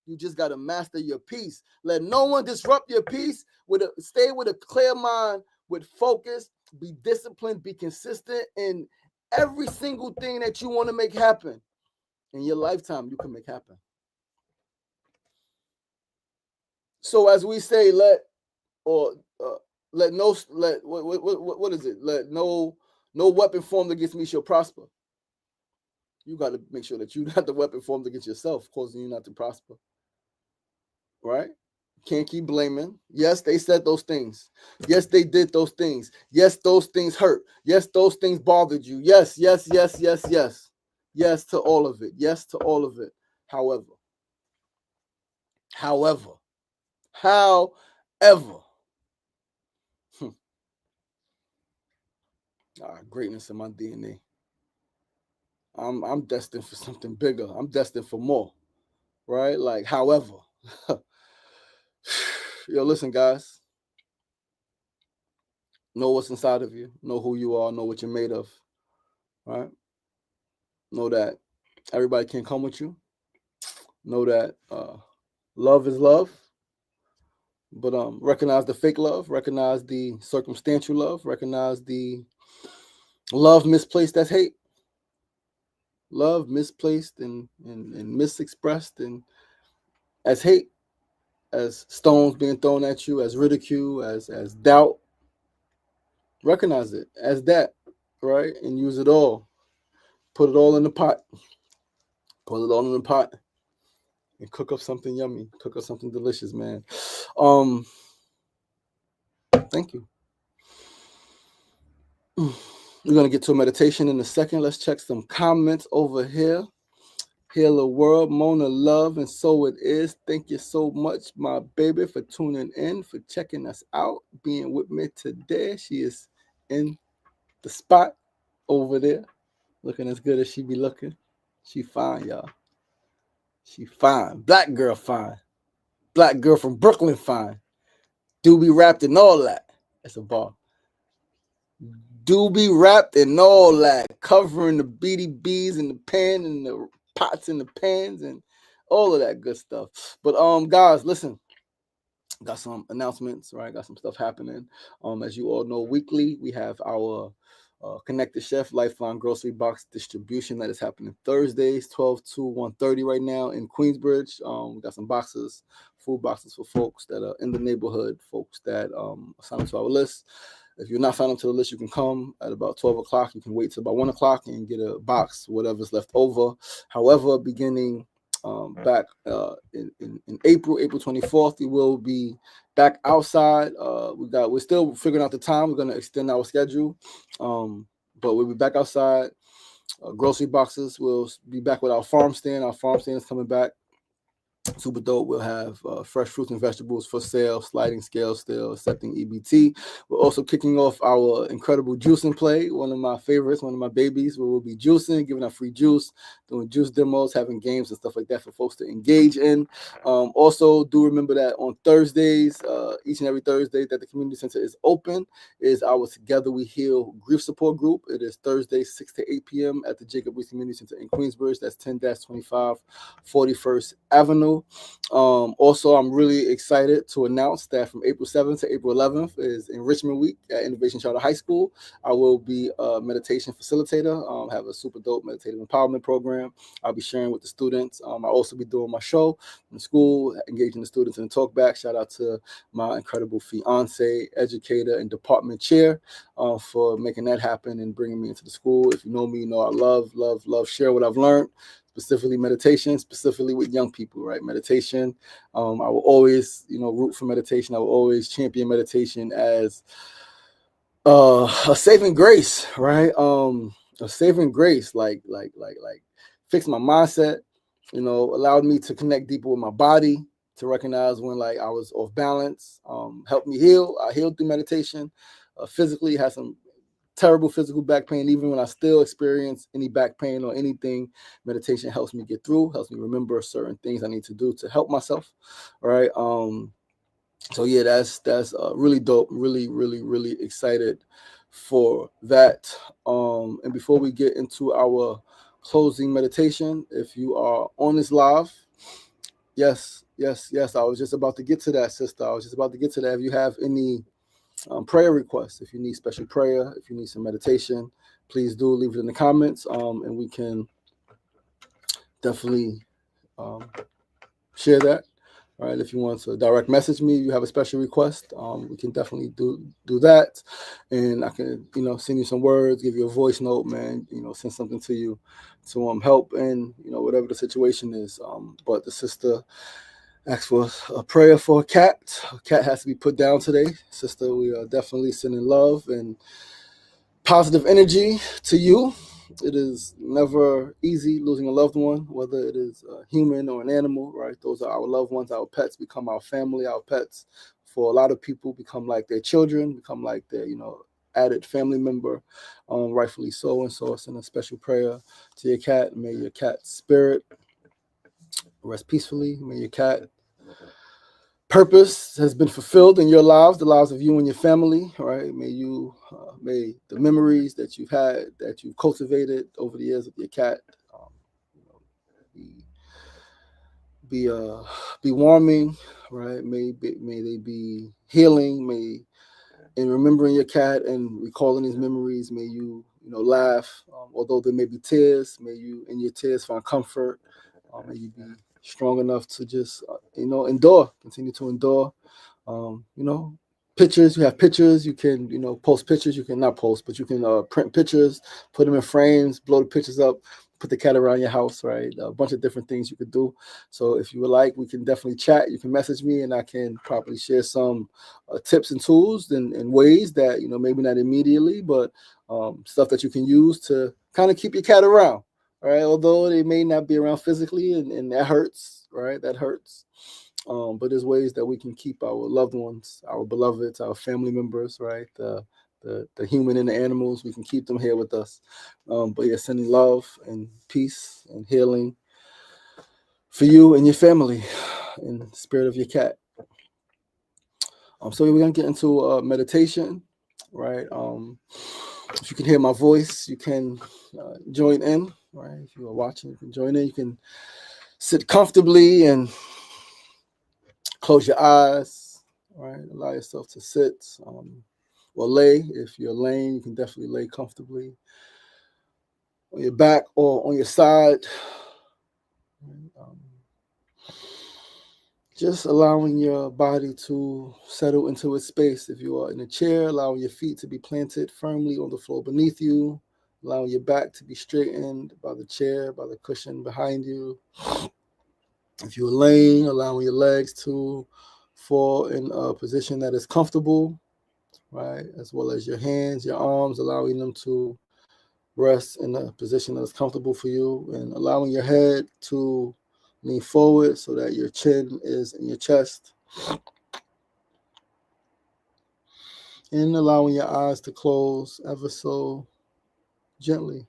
You just got to master your piece. Let no one disrupt your piece. Stay with a clear mind, with focus, be disciplined, be consistent in every single thing that you want to make happen. In your lifetime, you can make happen. So as we say, let what is it? Let no weapon formed against me shall prosper. You got to make sure that you not the weapon formed against yourself, causing you not to prosper. Right? Can't keep blaming. Yes, they said those things. Yes, they did those things. Yes, those things hurt. Yes, those things bothered you. Yes, yes, yes, yes, yes. Yes to all of it. Yes to all of it. However, however, greatness in my DNA. I'm destined for something bigger. I'm destined for more. Right? Like, however. Yo, listen, guys. Know what's inside of you. Know who you are. Know what you're made of. Right? Know that Everybody can't come with you. Know that love is love, but recognize the fake love, recognize the circumstantial love, recognize the love misplaced as hate, love misplaced and misexpressed and as hate, as stones being thrown at you, as ridicule, as doubt. Recognize it as that, right? And use it all. Put it all in the pot. Put it all in the pot and cook up something yummy. Cook up something delicious, man. Thank you. We're gonna get to a meditation in a second. Let's check some comments over here. Heal the world, Mona Love, and so it is. Thank you so much, my baby, for tuning in, for checking us out, being with me today. She is in the spot over there, looking as good as she be looking. She fine, y'all. She fine. Black girl fine. Black girl from Brooklyn fine. Doobie wrapped in all that. That's a bar. Doobie wrapped in all that, covering the BDBs in the pan and the pots in the pans and all of that good stuff. But guys, listen, got some announcements, right? Got some stuff happening. As you all know, weekly we have our Connected Chef Lifeline Grocery Box Distribution that is happening Thursdays, 12 to 1:30 right now in Queensbridge. We got some boxes, food boxes for folks that are in the neighborhood, folks that sign up to our list. If you're not signed up to the list, you can come at about 12 o'clock. You can wait till about 1 o'clock and get a box, whatever's left over. However, beginning back in April 24th, we will be back outside. We're still figuring out the time. We're going to extend our schedule, but we'll be back outside. Grocery boxes. We'll be back with our farm stand. Our farm stand is coming back. Super dope. We'll have fresh fruits and vegetables for sale, sliding scale still, accepting EBT. We're also kicking off our incredible juicing play, one of my favorites, one of my babies, where we'll be juicing, giving out free juice, doing juice demos, having games and stuff like that for folks to engage in. Also, do remember that on Thursdays, each and every Thursday that the community center is open, is our Together We Heal grief support group. It is Thursday, 6 to 8 p.m. at the Jacob Reese Community Center in Queensbridge. That's 10-25 41st Avenue. Also, I'm really excited to announce that from April 7th to April 11th is Enrichment Week at Innovation Charter High School. I will be a meditation facilitator, have a super dope meditative empowerment program. I'll be sharing with the students. I'll also be doing my show in school, engaging the students in the talk back. Shout out to my incredible fiance, educator, and department chair for making that happen and bringing me into the school. If you know me, you know I love share what I've learned. Specifically meditation, specifically with young people, right? Meditation. I will always, root for meditation. I will always champion meditation as a saving grace, right? A saving grace, like fix my mindset, allowed me to connect deeper with my body, to recognize when like I was off balance, helped me heal. I healed through meditation. Physically, had some terrible physical back pain. Even when I still experience any back pain or anything, meditation helps me get through, helps me remember certain things I need to do to help myself. Right. So yeah, that's really dope. Really excited for that. And before we get into our closing meditation, if you are on this live, yes, I was just about to get to that, sister. I was just about to get to that. If you have any prayer requests, if you need special prayer, if you need some meditation, please do leave it in the comments, and we can definitely share that. All right, if you want to direct message me, you have a special request, we can definitely do that, and I can send you some words, give you a voice note, man, send something to you to help in whatever the situation is. But the sister ask for a prayer for a cat. A cat has to be put down today. Sister, we are definitely sending love and positive energy to you. It is never easy losing a loved one, whether it is a human or an animal, right? Those are our loved ones. Our pets become our family. Our pets, for a lot of people, become like their children, become like their, added family member, rightfully so. And so I send a special prayer to your cat. May your cat's spirit rest peacefully. May your cat purpose has been fulfilled in your lives, the lives of you and your family, right? May the memories that you've had, that you've cultivated over the years with your cat, be be warming, right? May they be healing. May in remembering your cat and recalling these memories, may you laugh, although there may be tears. May you in your tears find comfort. May you be strong enough to just endure, continue to endure. Um, you know, Pictures. You have pictures. You can post pictures. You can not post, but you can print pictures, put them in frames, blow the pictures up, put the cat around your house. Right, a bunch of different things you could do. So if you would like, we can definitely chat. You can message me, and I can probably share some tips and tools and ways that maybe not immediately, but stuff that you can use to kind of keep your cat around. Right, although they may not be around physically, and that hurts. Right, that hurts. But there's ways that we can keep our loved ones, our beloveds, our family members, right? The human and the animals, we can keep them here with us. But yeah, sending love and peace and healing for you and your family in the spirit of your cat. So we're gonna get into meditation, right? If you can hear my voice, you can join in, right? If you are watching, you can join in. You can sit comfortably and close your eyes, right? Allow yourself to sit or lay. If you're laying, you can definitely lay comfortably on your back or on your side. Um, just allowing your body to settle into its space. If you are in a chair, allowing your feet to be planted firmly on the floor beneath you, allowing your back to be straightened by the chair, by the cushion behind you. If you're laying, allowing your legs to fall in a position that is comfortable, right? As well as your hands, your arms, allowing them to rest in a position that is comfortable for you, and allowing your head to lean forward so that your chin is in your chest, and allowing your eyes to close ever so gently,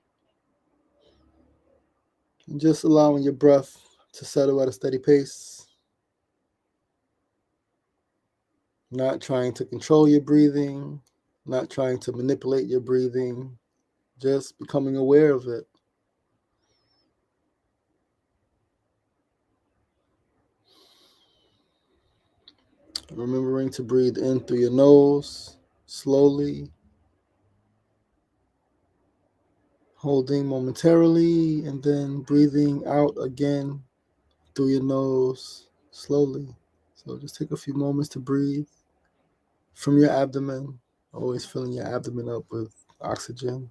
and just allowing your breath to settle at a steady pace, not trying to control your breathing, not trying to manipulate your breathing, just becoming aware of it. Remembering to breathe in through your nose, slowly, holding momentarily, and then breathing out again through your nose, slowly. So just take a few moments to breathe from your abdomen, always filling your abdomen up with oxygen.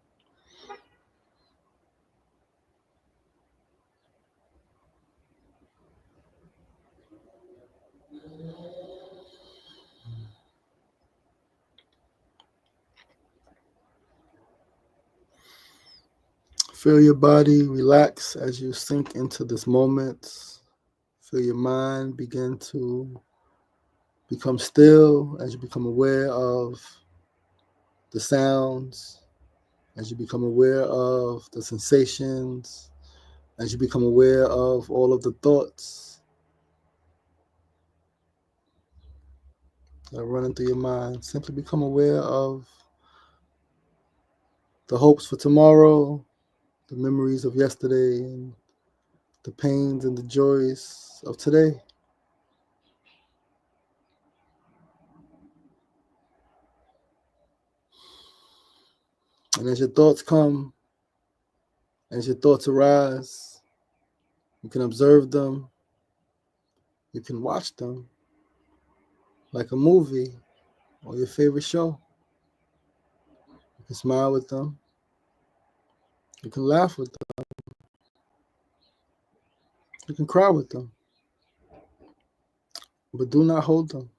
Feel your body relax as you sink into this moment. Feel your mind begin to become still as you become aware of the sounds, as you become aware of the sensations, as you become aware of all of the thoughts that are running through your mind. Simply become aware of the hopes for tomorrow, the memories of yesterday, and the pains and the joys of today. And as your thoughts come, as your thoughts arise, you can observe them, you can watch them like a movie or your favorite show. You can smile with them, you can laugh with them, you can cry with them, but do not hold them.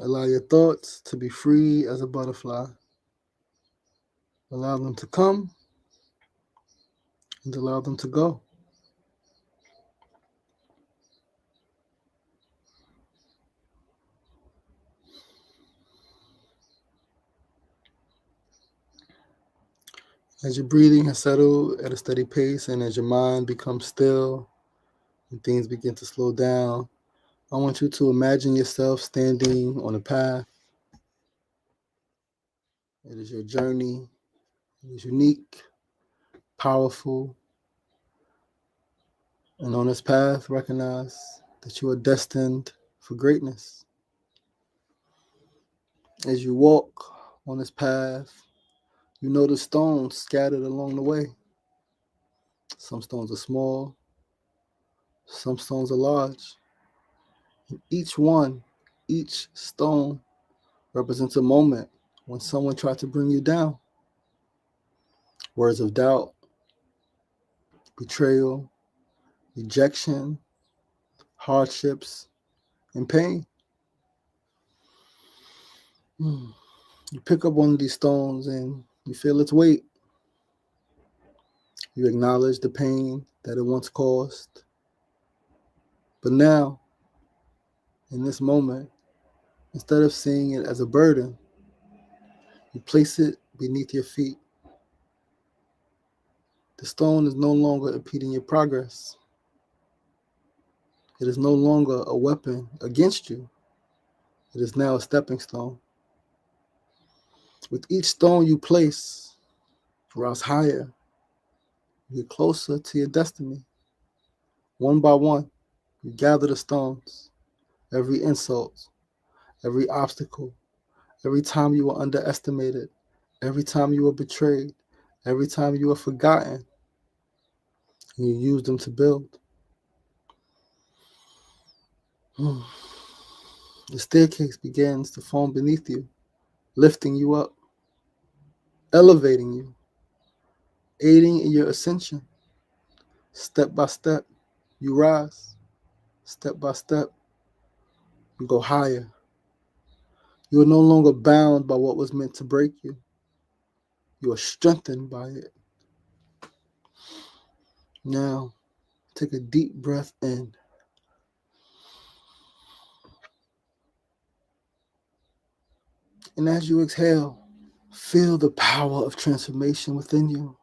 Allow your thoughts to be free as a butterfly. Allow them to come and allow them to go. As your breathing has settled at a steady pace and as your mind becomes still and things begin to slow down, I want you to imagine yourself standing on a path. It is your journey. It is unique, powerful, And on this path, recognize that you are destined for greatness. As you walk on this path, you notice stones scattered along the way. Some stones are small, some stones are large. And each stone represents a moment when someone tried to bring you down. Words of doubt, betrayal, rejection, hardships, and pain. You pick up one of these stones and you feel its weight. You acknowledge the pain that it once caused. But now, in this moment, instead of seeing it as a burden, you place it beneath your feet. The stone is no longer impeding your progress. It is no longer a weapon against you. It is now a stepping stone. With each stone you place, you rise higher. You get closer to your destiny. One by one, you gather the stones. Every insult, every obstacle, every time you were underestimated, every time you were betrayed, every time you were forgotten, and you use them to build. The staircase begins to form beneath you, lifting you up, elevating you, aiding in your ascension. Step by step, you rise. Step by step, you go higher. You are no longer bound by what was meant to break you. You are strengthened by it. Now, take a deep breath in. And as you exhale, feel the power of transformation within you.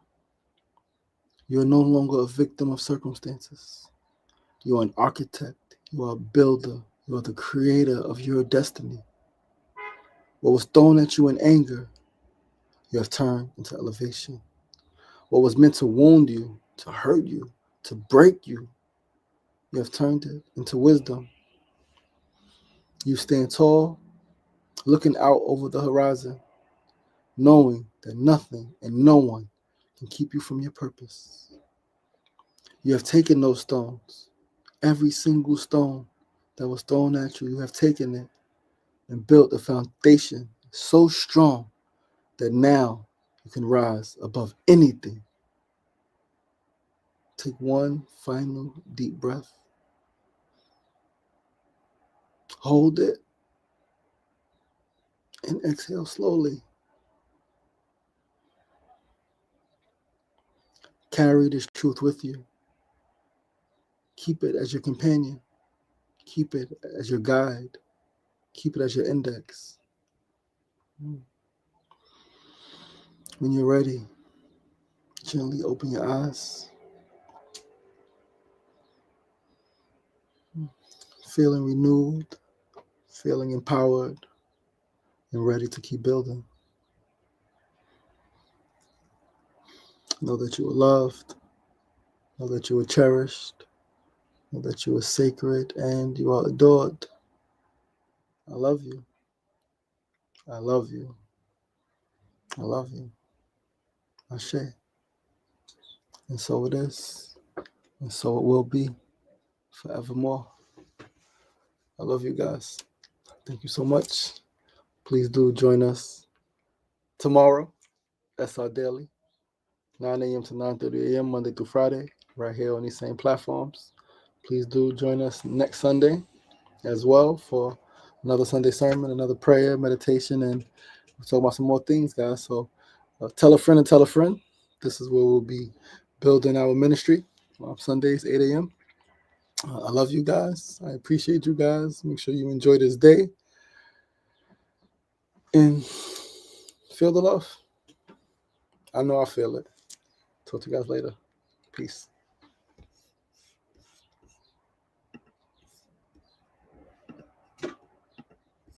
You are no longer a victim of circumstances. You are an architect. You are a builder. You are the creator of your destiny. What was thrown at you in anger, you have turned into elevation. What was meant to wound you, to hurt you, to break you, you have turned it into wisdom. You stand tall, looking out over the horizon, knowing that nothing and no one can keep you from your purpose. You have taken those stones, every single stone that was thrown at you, you have taken it and built a foundation so strong that now you can rise above anything. Take one final deep breath. Hold it and exhale slowly. Carry this truth with you. Keep it as your companion. Keep it as your guide. Keep it as your index. When you're ready, gently open your eyes. Feeling renewed, feeling empowered, and ready to keep building. Know that you are loved. Know that you are cherished. Know that you are sacred and you are adored. I love you. I love you. I love you. Ashe. And so it is. And so it will be forevermore. I love you guys. Thank you so much. Please do join us tomorrow, SR Daily, 9 a.m. to 9:30 a.m. Monday through Friday, right here on these same platforms. Please do join us next Sunday as well for another Sunday sermon, another prayer, meditation, and we'll talk about some more things, guys. So tell a friend and tell a friend. This is where we'll be building our ministry on Sundays, 8 a.m. I love you guys. I appreciate you guys. Make sure you enjoy this day and feel the love. I know I feel it. Talk to you guys later. Peace.